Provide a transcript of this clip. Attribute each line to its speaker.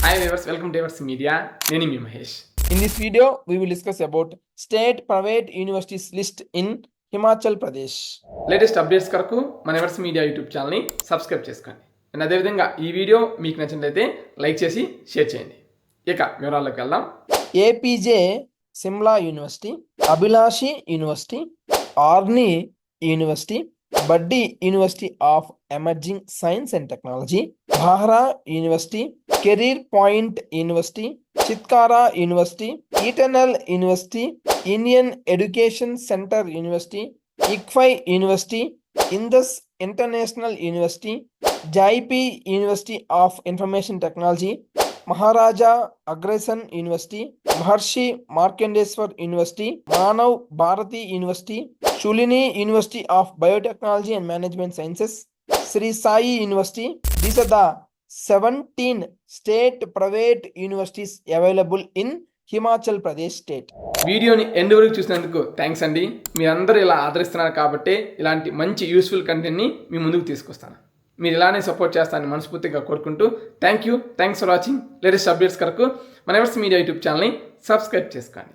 Speaker 1: Hi viewers, welcome to Evers Media. నేను మీ Mahesh.
Speaker 2: In this video, we will discuss about state private universities list in Himachal Pradesh.
Speaker 1: Latest updates కొరకు మన ఎవర్స్ media YouTube ఛానల్ని subscribe చేసుకోండి. And అదేవిధంగా ఈ video మీకు నచ్చినట్లయితే లైక్ చేసి షేర్ చేయండి. ఇక వివరాల్లోకి వెళ్దాం.
Speaker 2: APJ Simla University, Abhilashi University, Arni University, Buddy University of Emerging Science and Technology, Bhara University, Career Point University, Chitkara University, Eternal University, Indian Education Center University, ICFI University, Indus International University, Jaipi University of Information Technology, Maharaja Agrasen University, Maharshi Markandeswar University, Manav Bharati University, Shulini University of Biotechnology and Management Sciences, Sri Sai University. These are the 17 state private universities available in Himachal Pradesh state.
Speaker 1: వీడియోని end వరకు చూసినందుకు thanks అండి. మీరందరూ ఇలా ఆదరిస్తున్నారు కాబట్టి ఇలాంటి మంచి యూస్ఫుల్ కంటెంట్ని మీ ముందుకు తీసుకొస్తాను. మీరు ఇలానే సపోర్ట్ చేస్తారని మనస్ఫూర్తిగా కోరుకుంటూ thanks for watching. Latest updates కొరకు మన ఎవర్స్ మీడియా యూట్యూబ్ ఛానల్ని సబ్స్క్రైబ్ చేసుకోండి.